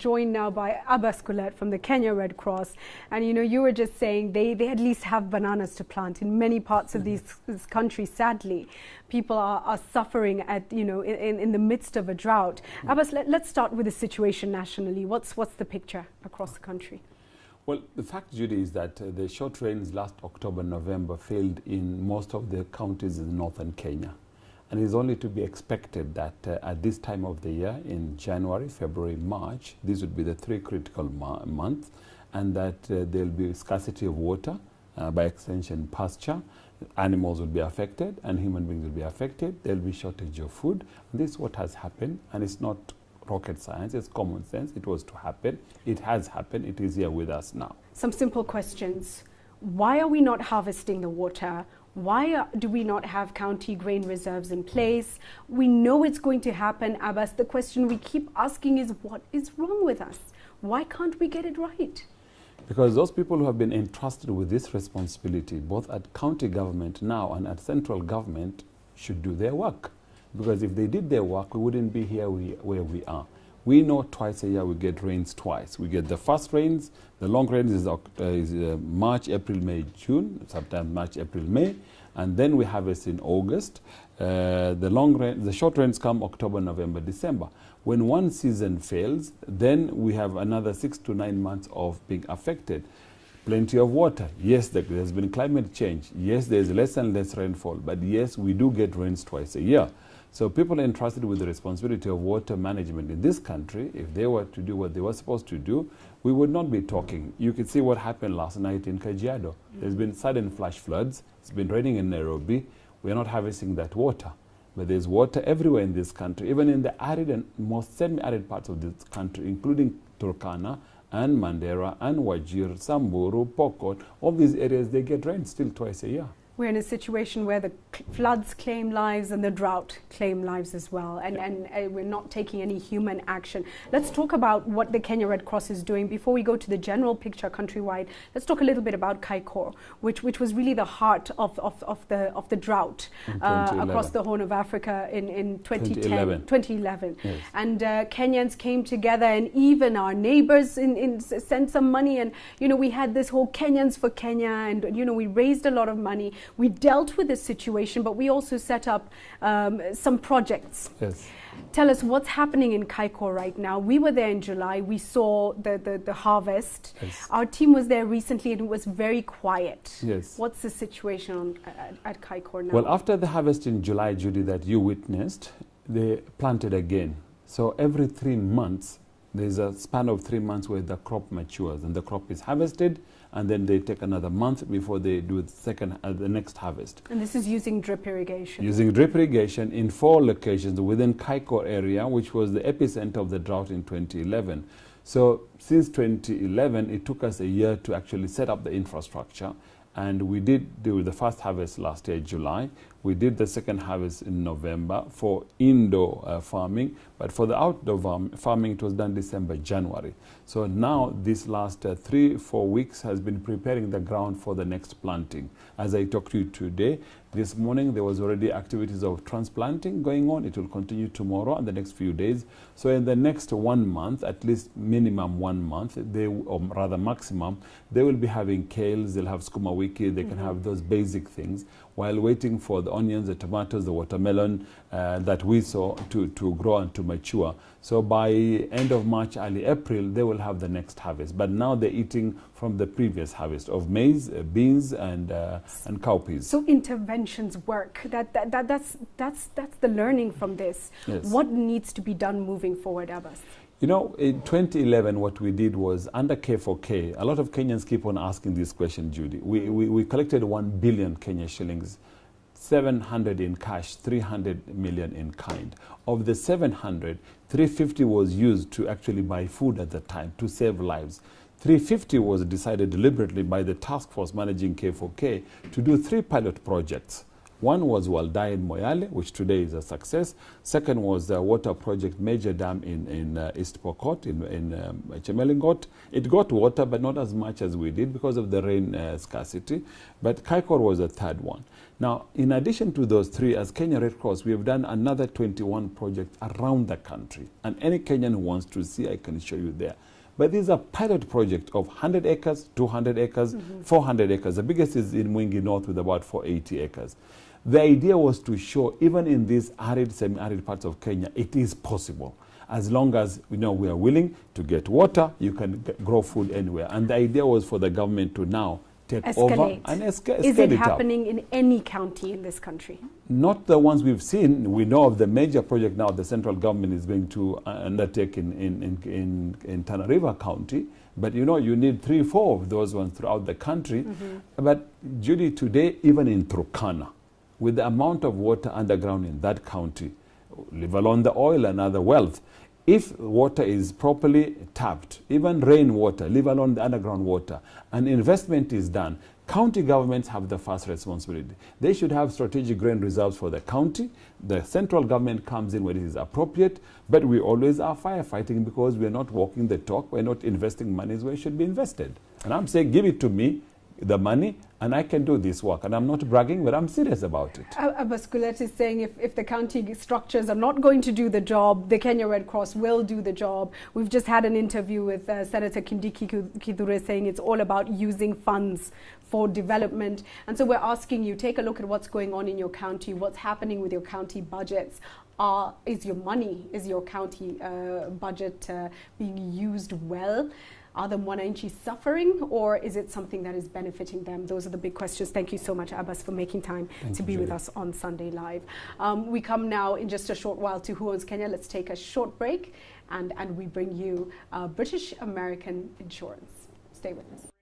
joined now by Abbas Gullet from the Kenya Red Cross. And you were just saying they at least have bananas to plant in many parts of this country. Sadly, people are suffering at in the midst of a drought. Abbas, let's start with the situation nationally. What's the picture across the country? Well, the fact, Judy, is that the short rains last October, November failed in most of the counties in northern Kenya. And it's only to be expected that at this time of the year, in January, February, March, these would be the three critical months, and that there'll be scarcity of water, by extension pasture, animals will be affected, and human beings will be affected. There'll be shortage of food. And this is what has happened, and it's not rocket science, it's common sense. It was to happen. It has happened. It is here with us now. Some simple questions. Why are we not harvesting the water? Why do we not have county grain reserves in place? We know it's going to happen, Abbas. The question we keep asking is, what is wrong with us? Why can't we get it right? Because those people who have been entrusted with this responsibility, both at county government now and at central government, should do their work. Because if they did their work, we wouldn't be here where we are. We know twice a year we get rains twice. We get the first rains, the long rains is March, April, May, June, sometimes March, April, May, and then we harvest in August. The short rains come October, November, December. When one season fails, then we have another 6 to 9 months of being affected. Plenty of water. Yes, there's been climate change. Yes, there's less and less rainfall. But yes, we do get rains twice a year. So people entrusted with the responsibility of water management in this country, if they were to do what they were supposed to do, we would not be talking. You could see what happened last night in Kajiado. There's been sudden flash floods. It's been raining in Nairobi. We're not harvesting that water. But there's water everywhere in this country, even in the arid and most semi-arid parts of this country, including Turkana and Mandera and Wajir, Samburu, Pokot. All these areas, they get rain still twice a year. We're in a situation where the floods claim lives and the drought claim lives as well, and we're not taking any human action. Let's talk about what the Kenya Red Cross is doing. Before we go to the general picture countrywide, let's talk a little bit about Kaikor, which was really the heart of the drought across the Horn of Africa in 2011. Yes. And Kenyans came together, and even our neighbors sent some money, and we had this whole Kenyans for Kenya, and we raised a lot of money. We dealt with this situation, but we also set up some projects. Yes. Tell us what's happening in Kaikor right now. We were there in July. We saw the harvest. Yes. Our team was there recently, and it was very quiet. Yes. What's the situation at Kaikor now? Well, after the harvest in July, Judy, that you witnessed, they planted again. So every 3 months, there's a span of 3 months where the crop matures, and the crop is harvested, and then they take another month before they do the next harvest. And this is using drip irrigation? Using drip irrigation in 4 locations within Kaikor area, which was the epicenter of the drought in 2011. So since 2011, it took us a year to actually set up the infrastructure. And we did do the first harvest last year, July. We did the second harvest in November for indoor farming. But for the outdoor farming, it was done December, January. So now this last 3-4 weeks has been preparing the ground for the next planting. As I talk to you today, this morning there was already activities of transplanting going on. It will continue tomorrow and the next few days. So in the next 1 month, at least minimum 1 month, or rather maximum, they will be having kales, they'll have skuma wiki, they can have those basic things while waiting for the onions, the tomatoes, the watermelon that we saw to grow and to mature. So by end of March, early April, they will have the next harvest. But now they're eating from the previous harvest of maize, beans, and cowpeas. So interventions work. That's the learning from this. Yes. What needs to be done moving forward, Abbas? In 2011, what we did was under K4K. A lot of Kenyans keep on asking this question, Judy. We collected 1 billion Kenya shillings. 700 in cash, 300 million in kind. Of the 700, 350 was used to actually buy food at the time to save lives. 350 was decided deliberately by the task force managing K4K to do 3 pilot projects. One was Waldai in Moyale, which today is a success. Second was the water project, major dam in East Pokot, in Chemelingot. It got water, but not as much as we did because of the rain scarcity. But Kaikor was the third one. Now, in addition to those three, as Kenya Red Cross, we have done another 21 projects around the country. And any Kenyan who wants to see, I can show you there. But these are pilot projects of 100 acres, 200 acres, 400 acres. The biggest is in Mwingi North with about 480 acres. The idea was to show, even in these arid, semi-arid parts of Kenya, it is possible. As long as we are willing to get water, you can grow food anywhere. And the idea was for the government to now take over and escalate. Is it happening in any county in this country? Not the ones we've seen. We know of the major project now the central government is going to undertake in Tana River County. But you need 3, 4 of those ones throughout the country. But Judy, today, even in Turkana, with the amount of water underground in that county, leave alone the oil and other wealth, if water is properly tapped, even rainwater, leave alone the underground water, and investment is done, county governments have the first responsibility. They should have strategic grain reserves for the county. The central government comes in when it is appropriate, but we always are firefighting because we're not walking the talk. We're not investing monies where it should be invested. And I'm saying, give it to me, the money, and I can do this work. And I'm not bragging, but I'm serious about it. Abbas Gullet is saying if the county structures are not going to do the job, the Kenya Red Cross will do the job. We've just had an interview with Senator Kindiki Kithure saying it's all about using funds for development. And so we're asking you, take a look at what's going on in your county, what's happening with your county budgets. Is your county budget being used well? Are the Mwananchi suffering, or is it something that is benefiting them? Those are the big questions. Thank you so much, Abbas, for making time to be with us on Sunday Live. We come now in just a short while to Who Owns Kenya. Let's take a short break, and we bring you British American Insurance. Stay with us.